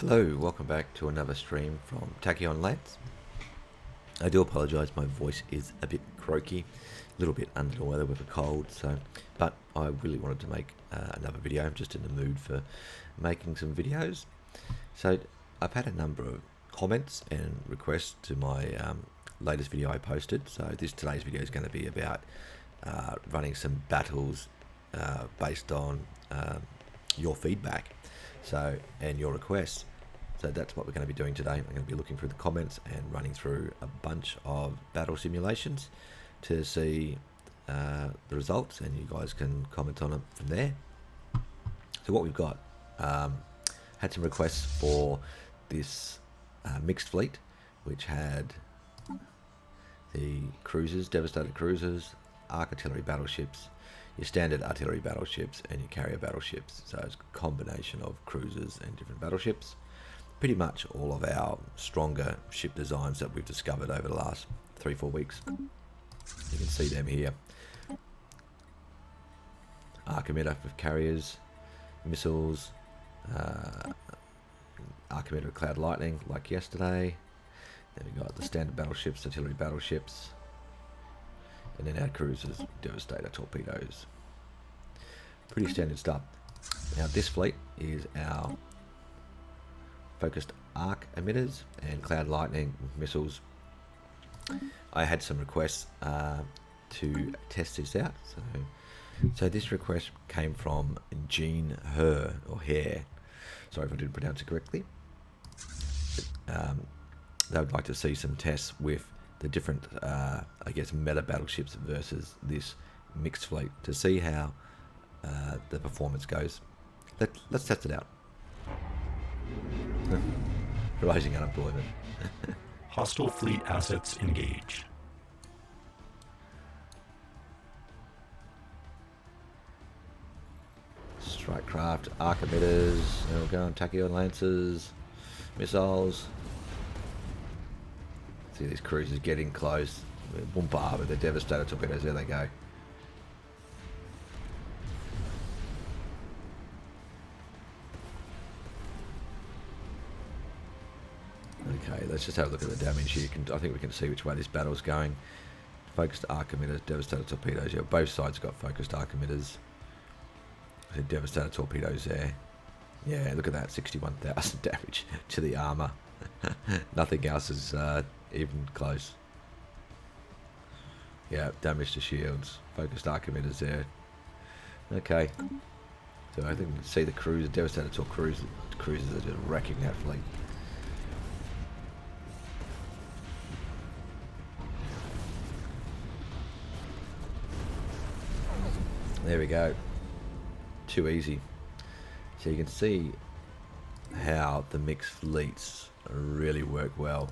Hello, welcome back to another stream from Tachyon Lads. I do apologise, my voice is a bit croaky, a little bit under the weather with a cold, but I really wanted to make another video. I'm just in the mood for making some videos. So I've had a number of comments and requests to my latest video I posted. So today's video is going to be about running some battles based on your feedback and your requests. So that's what we're going to be doing today. I'm going to be looking through the comments and running through a bunch of battle simulations to see the results, and you guys can comment on it from there. So what we've got, had some requests for this mixed fleet, which had the cruisers, devastated cruisers, arc artillery battleships, your standard artillery battleships, and your carrier battleships. So it's a combination of cruisers and different battleships. Pretty much all of our stronger ship designs that we've discovered over the last 3-4 weeks. You can see them here. Arc emitter with carriers, missiles, arc emitter with cloud lightning like yesterday. Then we got the standard battleships, artillery battleships, and then our cruisers, devastator torpedoes. Pretty standard stuff. Now this fleet is our focused arc emitters and cloud lightning missiles. I had some requests to test this out. So this request came from Jean Her or Hare. Sorry if I didn't pronounce it correctly. They would like to see some tests with the different, I guess, meta battleships versus this mixed fleet to see how the performance goes. Let's test it out. Rising unemployment. Hostile fleet assets engaged. Strike craft, arc emitters, there we go, on Tachyon lancers, missiles. See these cruisers getting close. Bombard with the devastator torpedoes, there they go. Okay, let's just have a look at the damage here. I think we can see which way this battle's going. Focused arc emitters, devastator torpedoes. Yeah, both sides got focused arc emitters. The devastator torpedoes there. Yeah, look at that, 61,000 damage to the armor. Nothing else is even close. Yeah, damage to shields. Focused arc emitters there. Okay. So I think we can see the cruiser, devastator cruisers are just wrecking that fleet. There we go. Too easy. So you can see how the mixed fleets really work well.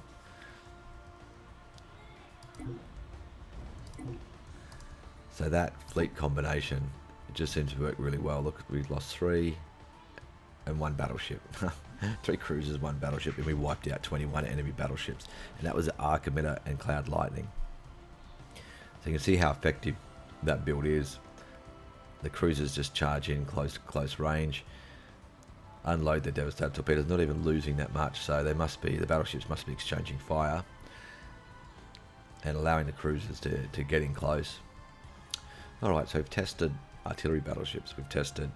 So that fleet combination, it just seems to work really well. Look, we've lost 3 and 1 battleship. 3 cruisers, 1 battleship, and we wiped out 21 enemy battleships. And that was the arc emitter and cloud lightning. So you can see how effective that build is. The cruisers just charge in close range, unload the devastator torpedoes, not even losing that much. So the battleships must be exchanging fire and allowing the cruisers to get in close. All right, so we've tested artillery battleships, we've tested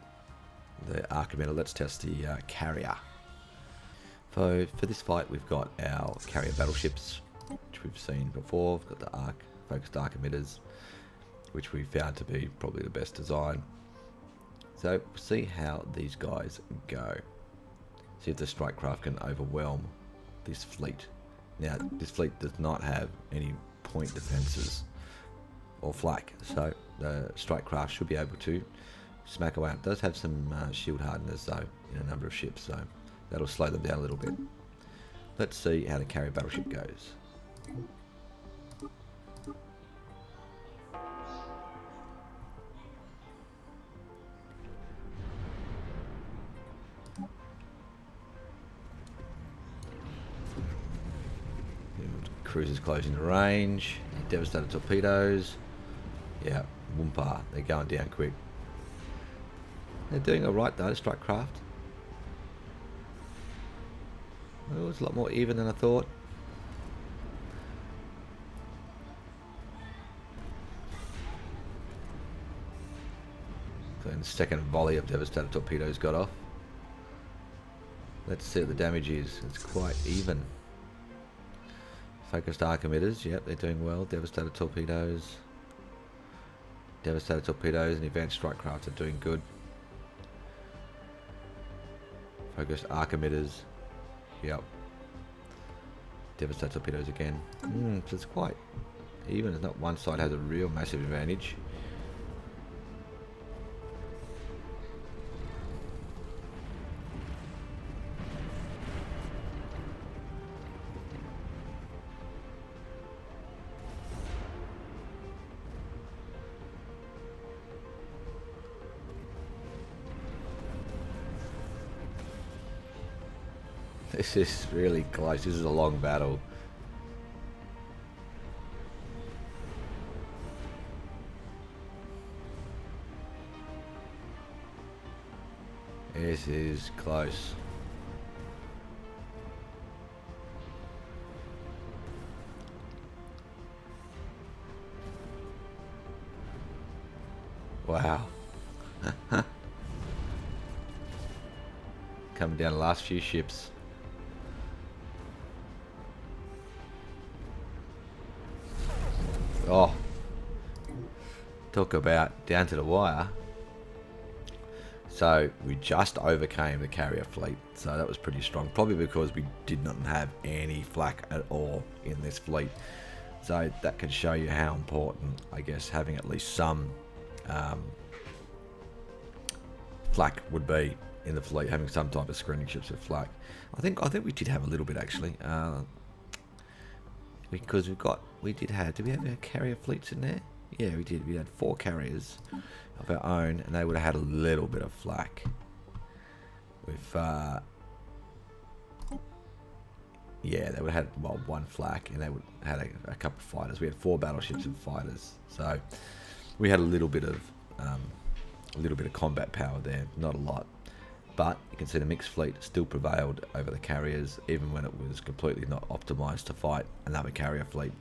the arc emitter. Let's test the carrier. So for this fight, we've got our carrier battleships, which we've seen before. We've got the focused arc emitters, which we found to be probably the best design. So see how these guys go. See if the strike craft can overwhelm this fleet. Now this fleet does not have any point defenses or flak, so the strike craft should be able to smack away. It does have some shield hardeners though in a number of ships, so that'll slow them down a little bit. Let's see how the carrier battleship goes. Cruisers closing the range, devastator torpedoes. Yeah, Wumpa, they're going down quick. They're doing alright though, strike craft. It was a lot more even than I thought. So in the second volley of devastator torpedoes got off. Let's see what the damage is. It's quite even. Focused arc emitters, yep, they're doing well. Devastator torpedoes. Devastator torpedoes and advanced strike craft are doing good. Focused arc emitters, yep. Devastator torpedoes again. So it's quite even. It's not one side has a real massive advantage. This is really close. This is a long battle. This is close. Wow. Coming down the last few ships. Oh, talk about down to the wire. So we just overcame the carrier fleet, so that was pretty strong, probably because we did not have any flak at all in this fleet. So that can show you how important, I guess, having at least some flak would be in the fleet, having some type of screening ships with flak. I think we did have a little bit actually. Because did we have our carrier fleets in there? Yeah, we did. We had 4 carriers of our own, and they would have had a little bit of flak. With, yeah, they would have had, well, 1 flak, and they would have had a couple of fighters. We had 4 battleships and fighters, so we had a little bit of combat power there, not a lot. But you can see the mixed fleet still prevailed over the carriers, even when it was completely not optimized to fight another carrier fleet.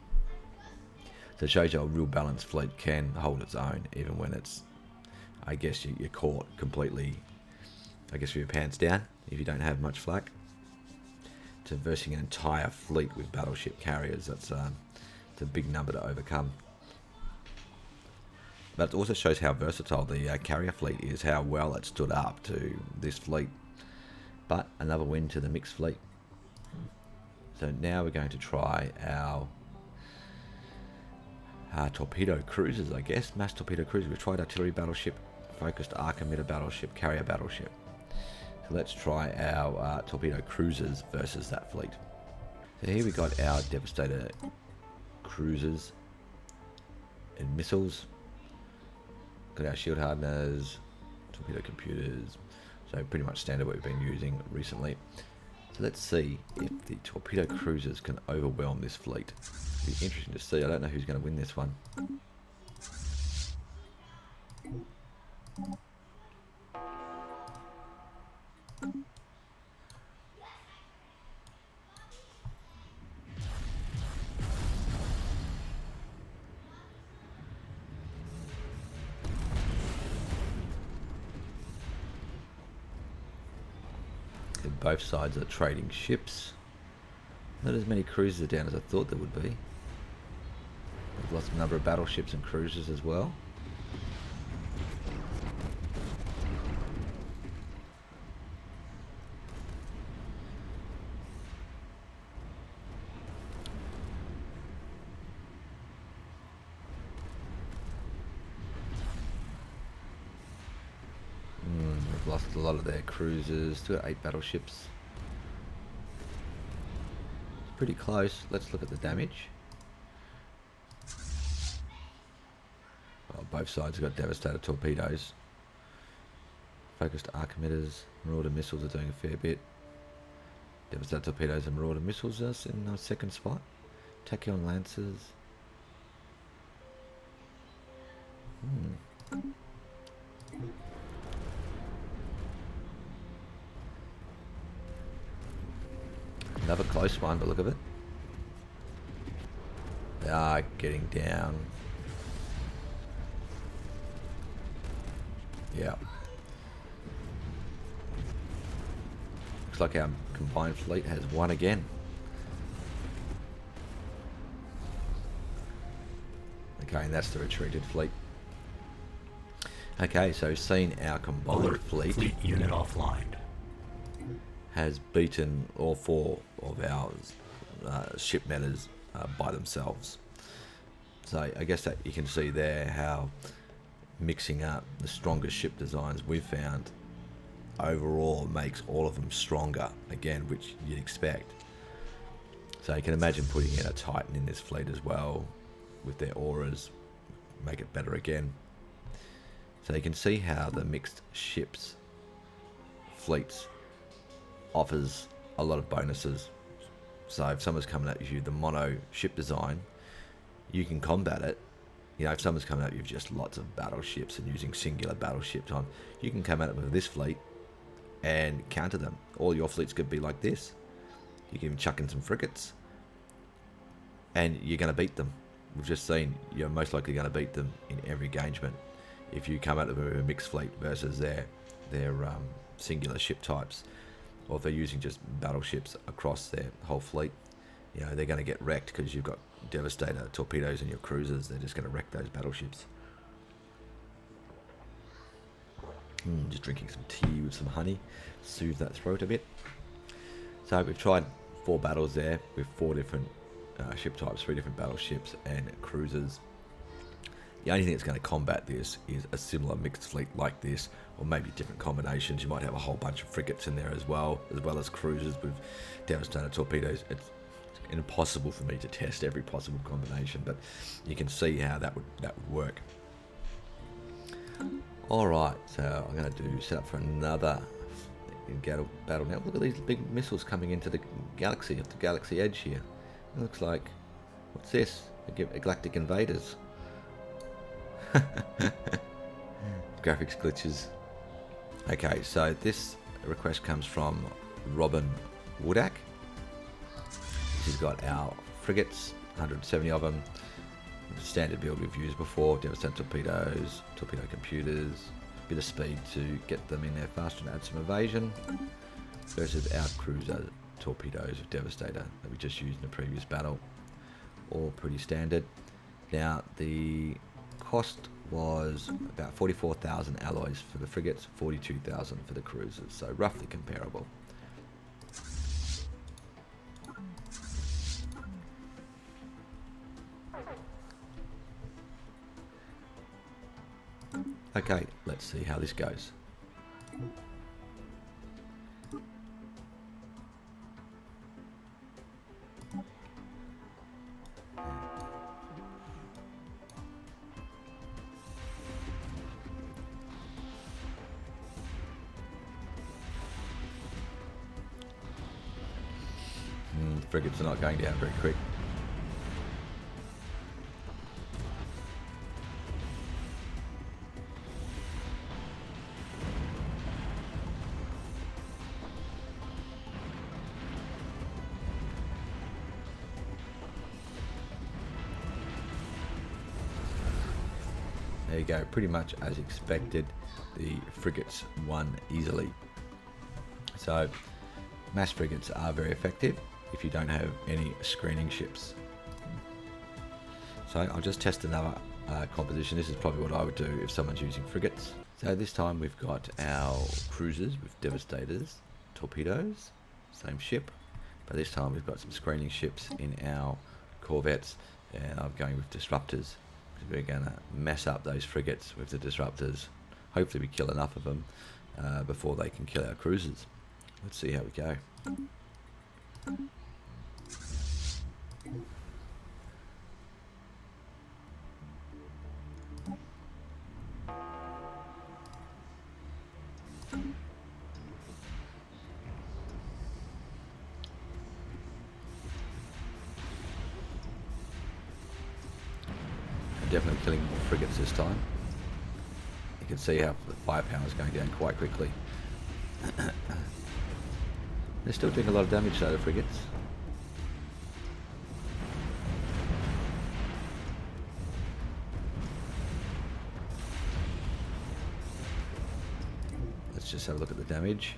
So it shows you a real balanced fleet can hold its own, even when it's, I guess, you're caught completely, I guess, with your pants down, if you don't have much flak. To versing an entire fleet with battleship carriers, it's a big number to overcome. But it also shows how versatile the carrier fleet is, how well it stood up to this fleet. But another win to the mixed fleet. So now we're going to try our torpedo cruisers, I guess. Mass torpedo cruisers. We've tried artillery battleship, focused arc emitter battleship, carrier battleship. So let's try our torpedo cruisers versus that fleet. So here we got our devastator cruisers and missiles. Got our shield hardeners, torpedo computers, so pretty much standard what we've been using recently. So let's see if the torpedo cruisers can overwhelm this fleet. It'll be interesting to see. I don't know who's going to win this one. Both sides are trading ships. Not as many cruisers down as I thought there would be. We've lost a number of battleships and cruisers as well. We've lost a lot of their cruisers. Still got 8 battleships. It's pretty close. Let's look at the damage. Well, both sides have got devastator torpedoes. Focused arc emitters, marauder missiles are doing a fair bit. Devastator torpedoes and marauder missiles are in the second spot. Tachyon lancers. Another close one, but look at it. They are getting down. Yeah. Looks like our combined fleet has won again. Okay, and that's the retreated fleet. Okay, so seeing our combined Alert. fleet Unit offline. has beaten all 4 of our ship metas by themselves. So I guess that you can see there how mixing up the strongest ship designs we've found overall makes all of them stronger, again, which you'd expect. So you can imagine putting in a Titan in this fleet as well with their auras, make it better again. So you can see how the mixed ships fleets offers a lot of bonuses. So if someone's coming at you the mono ship design, you can combat it. You know, if someone's coming at you with just lots of battleships and using singular battleship time, you can come at it with this fleet and counter them. All your fleets could be like this. You can chuck in some frigates and you're going to beat them. We've just seen you're most likely going to beat them in every engagement if you come at them with a mixed fleet versus their singular ship types, or if they're using just battleships across their whole fleet. You know, they're going to get wrecked because you've got Devastator torpedoes in your cruisers. They're just going to wreck those battleships. Just drinking some tea with some honey, soothe that throat a bit. So we've tried 4 battles there with 4 different ship types, 3 different battleships and cruisers. The only thing that's going to combat this is a similar mixed fleet like this, or maybe different combinations. You might have a whole bunch of frigates in there as well as cruisers with Devastator torpedoes. It's impossible for me to test every possible combination, but you can see how that would work. Alright, so I'm going to set up for another battle now. Look at these big missiles coming into the galaxy, at the galaxy edge here. It looks like, what's this? Galactic invaders. Graphics glitches. Okay, so this request comes from Robin Woodak. She's got our frigates, 170 of them. Standard build we've used before. Devastator torpedoes, torpedo computers, bit of speed to get them in there faster and add some evasion. Versus our cruiser torpedoes of Devastator that we just used in the previous battle. All pretty standard. Now the cost was about 44,000 alloys for the frigates, 42,000 for the cruisers, so roughly comparable. Okay, let's see how this goes. Frigates are not going down very quick. There you go, pretty much as expected, the frigates won easily. So, mass frigates are very effective if you don't have any screening ships. So I'll just test another composition. This is probably what I would do if someone's using frigates. So this time we've got our cruisers with Devastators, torpedoes, same ship, but this time we've got some screening ships in our corvettes, and I'm going with disruptors. We're going to mess up those frigates with the disruptors. Hopefully we kill enough of them before they can kill our cruisers. Let's see how we go. Definitely killing more frigates this time. You can see how the firepower is going down quite quickly. They're still doing a lot of damage though, the frigates. Let's just have a look at the damage.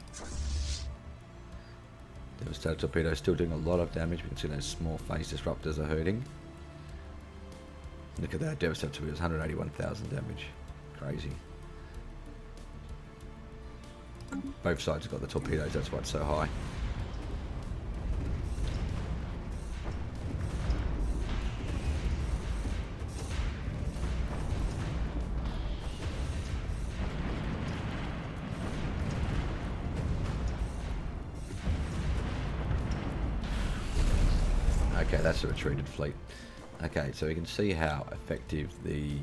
Devastator torpedo still doing a lot of damage. We can see those small phase disruptors are hurting. Look at that, Devastator torpedoes, 181,000 damage. Crazy. Both sides have got the torpedoes, that's why it's so high. Okay, that's a retreated fleet. Okay, so we can see how effective the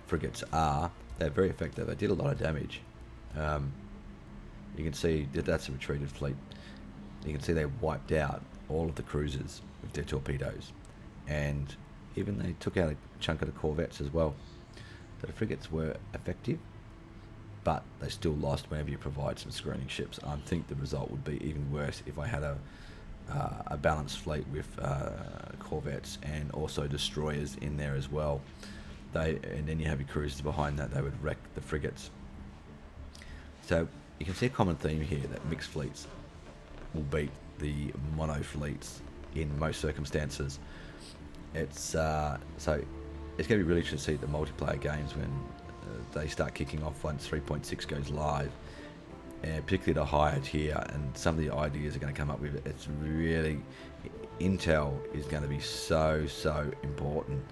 frigates are. They're very effective. They did a lot of damage. You can see that that's a retreated fleet. You can see they wiped out all of the cruisers with their torpedoes. And even they took out a chunk of the corvettes as well. So the frigates were effective, but they still lost whenever you provide some screening ships. I think the result would be even worse if I had a balanced fleet with corvettes and also destroyers in there as well. And then you have your cruisers behind that, they would wreck the frigates. So you can see a common theme here that mixed fleets will beat the mono fleets in most circumstances. It's so it's going to be really interesting to see the multiplayer games when they start kicking off once 3.6 goes live, and particularly the higher tier, and some of the ideas are going to come up with it. It's really, intel is going to be so important.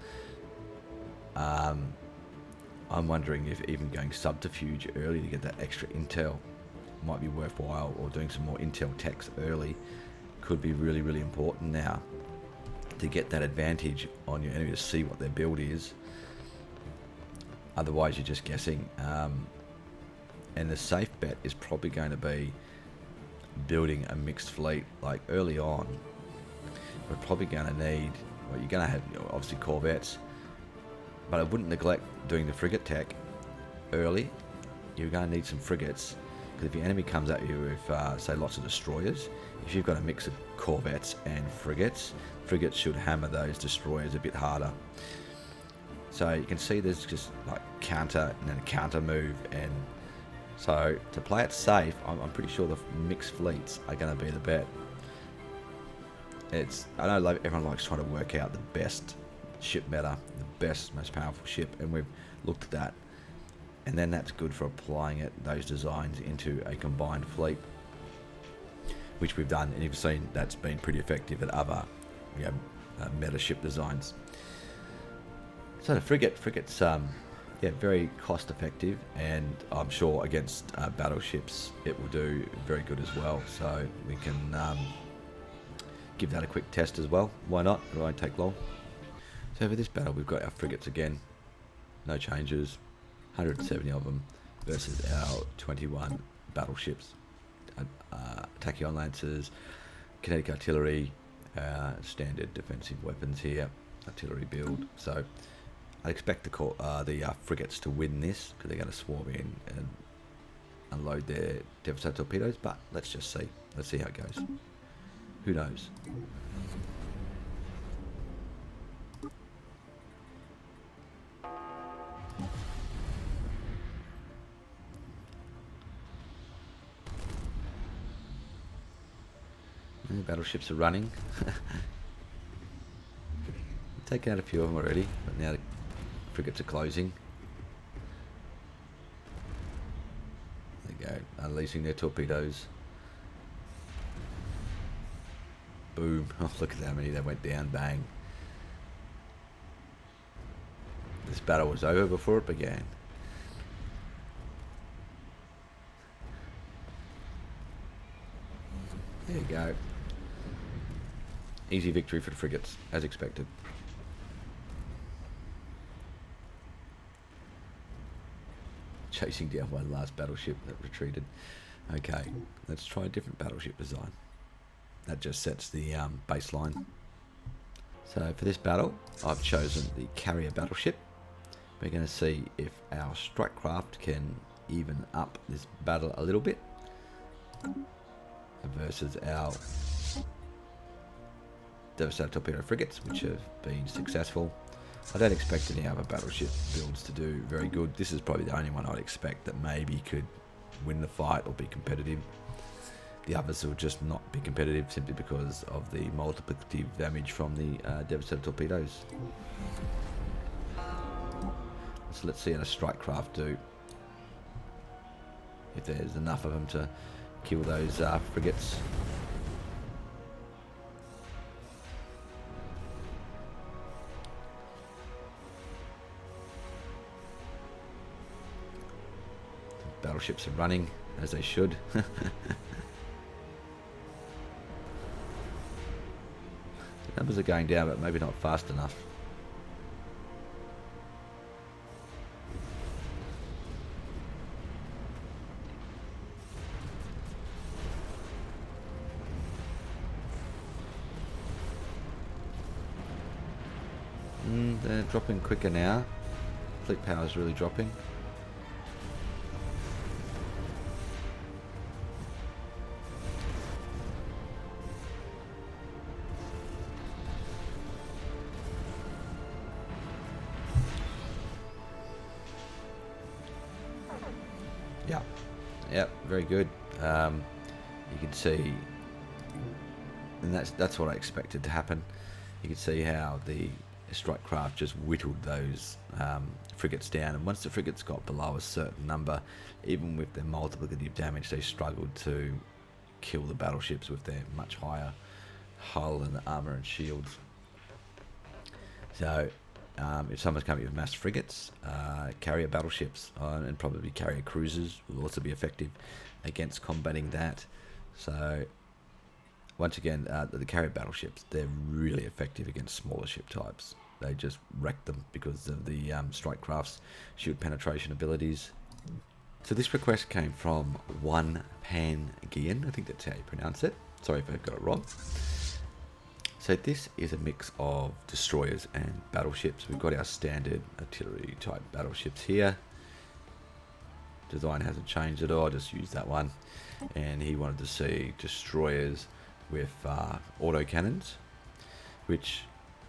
I'm wondering if even going subterfuge early to get that extra intel might be worthwhile, or doing some more intel techs early could be really important now to get that advantage on your enemy, to see what their build is. Otherwise you're just guessing. And the safe bet is probably going to be building a mixed fleet. Like early on, we're probably going to need, well, you're going to have obviously corvettes, but I wouldn't neglect doing the frigate tech early. You're going to need some frigates, because if your enemy comes at you with say lots of destroyers, if you've got a mix of corvettes and frigates should hammer those destroyers a bit harder. So you can see there's just like counter and then a counter move, and so to play it safe, I'm pretty sure the mixed fleets are going to be the bet. I know everyone likes trying to work out the best ship meta, the best, most powerful ship, and we've looked at that, and then that's good for applying those designs into a combined fleet, which we've done, and you've seen that's been pretty effective at other meta ship designs. So the frigates, very cost effective, and I'm sure against battleships it will do very good as well. So we can give that a quick test as well. Why not? It won't take long. So for this battle we've got our frigates again, no changes, 170 of them versus our 21 battleships, tachyon lancers, kinetic artillery, standard defensive weapons here, artillery build. So I expect the frigates to win this, because they're going to swarm in and unload their Devastator torpedoes, but let's just see. Let's see how it goes. Who knows? The battleships are running. Taken out a few of them already, but now the frigates are closing. There you go, unleashing their torpedoes. Boom. Oh, look at how many that went down. Bang. This battle was over before it began. There you go. Easy victory for the frigates, as expected. Chasing down one last battleship that retreated. Okay, let's try a different battleship design. That just sets the baseline. So for this battle, I've chosen the carrier battleship. We're going to see if our strike craft can even up this battle a little bit. versus our Devastator torpedo frigates, which have been successful. I don't expect any other battleship builds to do very good. This is probably the only one I'd expect that maybe could win the fight or be competitive. The others will just not be competitive simply because of the multiplicative damage from the Devastator torpedoes. So let's see how a strike craft do. If there's enough of them to kill those frigates. Battleships are running as they should. The numbers are going down, but maybe not fast enough. They're dropping quicker now. Fleet power is really dropping. Yep, very good. You can see, and that's what I expected to happen. You can see how the strike craft just whittled those frigates down, and once the frigates got below a certain number, even with their multiplicative damage, they struggled to kill the battleships with their much higher hull and armor and shields. So if someone's coming with mass frigates, carrier battleships, and probably carrier cruisers will also be effective against combating that. So once again, the carrier battleships, they're really effective against smaller ship types. They just wreck them because of the strike craft's shield penetration abilities. So this request came from One Pangean, I think that's how you pronounce it. Sorry if I got it wrong. So this is a mix of destroyers and battleships. We've got our standard artillery type battleships here. Design hasn't changed at all, I just used that one. And he wanted to see destroyers with autocannons, which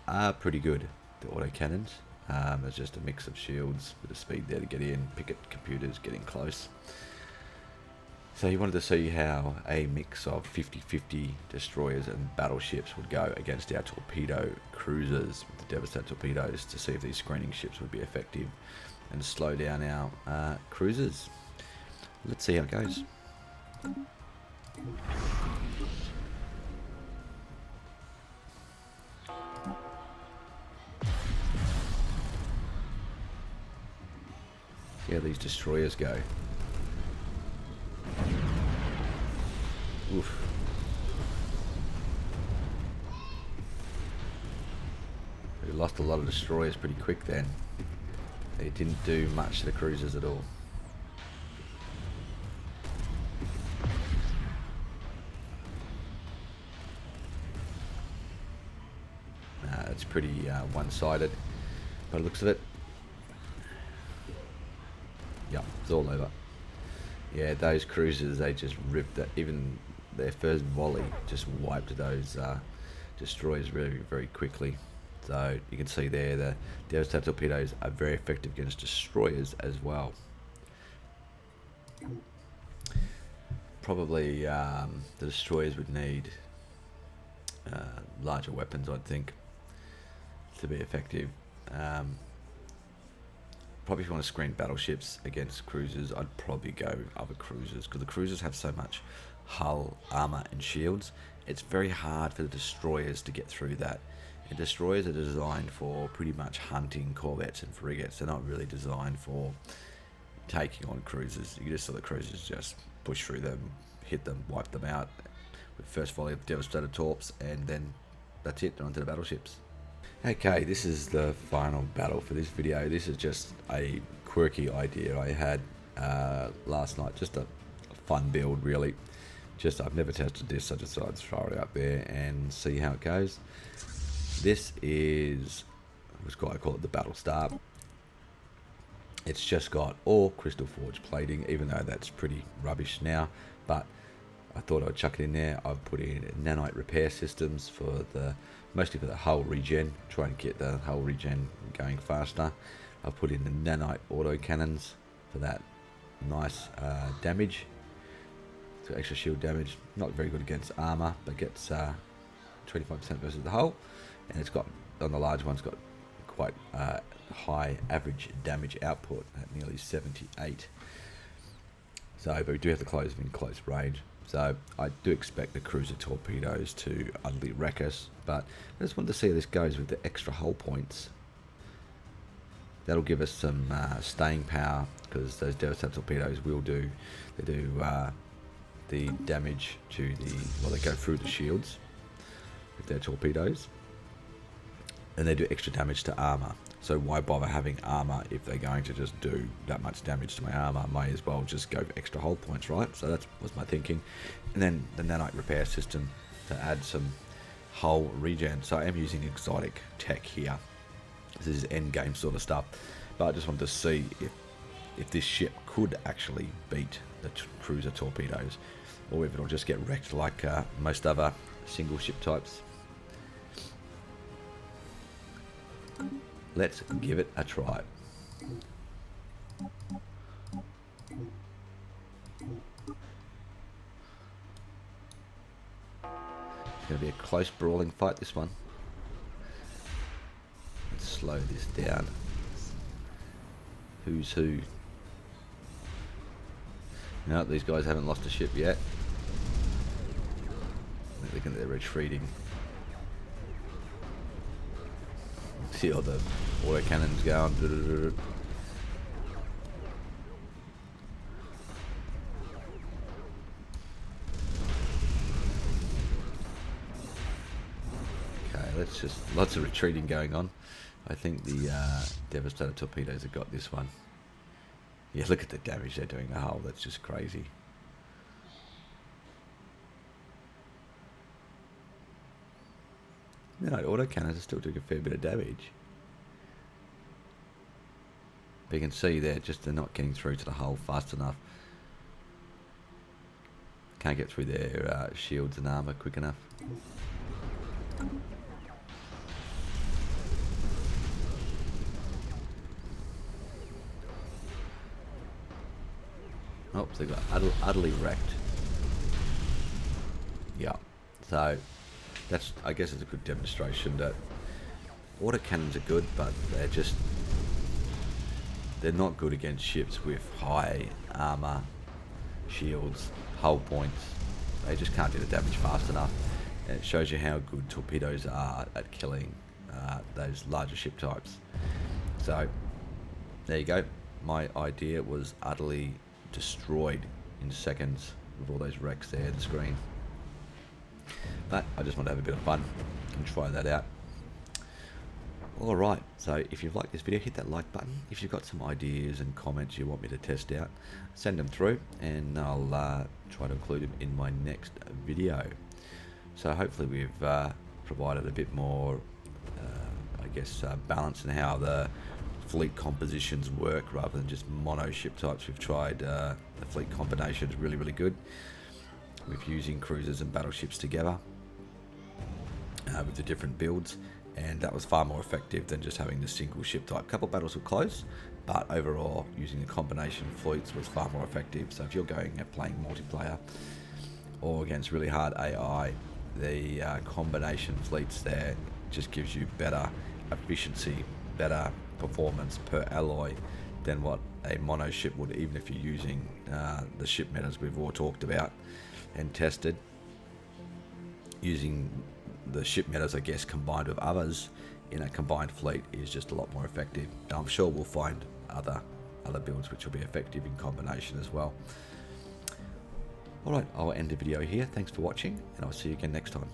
are pretty good, the autocannons. It's just a mix of shields with the speed there to get in, picket computers getting close. So he wanted to see how a mix of 50-50 destroyers and battleships would go against our torpedo cruisers with the Devastator torpedoes, to see if these screening ships would be effective and slow down our cruisers. Let's see how it goes. See how these destroyers go. Oof. We lost a lot of destroyers pretty quick then. They didn't do much to the cruisers at all. It's pretty one-sided by the looks of it. Yep, it's all over. Yeah, those cruisers, they just ripped that. Even their first volley just wiped those destroyers very, very quickly. So you can see there the Devastator torpedoes are very effective against destroyers as well. Probably the destroyers would need larger weapons, I'd think, to be effective. Probably if you want to screen battleships against cruisers, I'd probably go with other cruisers, because the cruisers have so much hull, armor and shields. It's very hard for the destroyers to get through that. And destroyers are designed for pretty much hunting corvettes and frigates. They're not really designed for taking on cruisers. You just saw the cruisers just push through them, hit them, wipe them out with first volley of Devastator torps, and then that's it, onto the battleships. Okay, this is the final battle for this video. This is just a quirky idea I had last night. Just a fun build, really. I've never tested this, so I decided to throw it out there and see how it goes. This is I call it the Battle Star. It's just got all crystal forged plating, even though that's pretty rubbish now. But I thought I'd chuck it in there. I've put in nanite repair systems for mostly for the hull regen, try and get the hull regen going faster. I've put in the nanite auto cannons for that nice damage. It's got extra shield damage, not very good against armor, but gets 25% versus the hull, and it's got, on the large ones, got quite high average damage output at nearly 78. So, but we do have to close them in close range. So I do expect the cruiser torpedoes to utterly wreck us, but I just wanted to see how this goes with the extra hull points. That'll give us some staying power, because those Devastator torpedoes do the damage to they go through the shields with their torpedoes, and they do extra damage to armor. So why bother having armor if they're going to just do that much damage to my armor? May as well just go for extra hull points, right? So that was my thinking. And then the nanite repair system to add some hull regen. So I am using exotic tech here. This is end game sort of stuff. But I just wanted to see if this ship could actually beat the cruiser torpedoes, or if it'll just get wrecked like most other single ship types. Let's give it a try. It's going to be a close brawling fight, this one. Let's slow this down. Who's who? No, these guys haven't lost a ship yet. They're retreating. See all the auto cannons going. Okay, lots of retreating going on. I think the Devastator torpedoes have got this one. Yeah, look at the damage they're doing to the hull. That's just crazy. No, auto cannons are still doing a fair bit of damage. But you can see they're not getting through to the hull fast enough. Can't get through their shields and armor quick enough. Oh, so they got utterly wrecked. Yeah, so that's, I guess it's a good demonstration that autocannons are good, but they're not good against ships with high armor, shields, hull points. They just can't do the damage fast enough. And it shows you how good torpedoes are at killing those larger ship types. So there you go. My idea was utterly destroyed in seconds with all those wrecks there on the screen. But I just want to have a bit of fun and try that out. Alright, so if you've liked this video, hit that like button. If you've got some ideas and comments you want me to test out, send them through and I'll try to include them in my next video. So hopefully we've provided a bit more, balance in how the fleet compositions work rather than just mono ship types. We've tried the fleet combination is really, really good with using cruisers and battleships together with the different builds, and that was far more effective than just having the single ship type. A couple of battles were close, but overall using the combination fleets was far more effective. So if you're going and playing multiplayer or against really hard AI, the combination fleets there just gives you better efficiency, better performance per alloy than what a mono ship would, even if you're using the ship metas we've all talked about and tested. Using the ship metas, I guess, combined with others in a combined fleet is just a lot more effective. I'm sure we'll find other builds which will be effective in combination as well. Alright, I'll end the video here. Thanks for watching, and I'll see you again next time.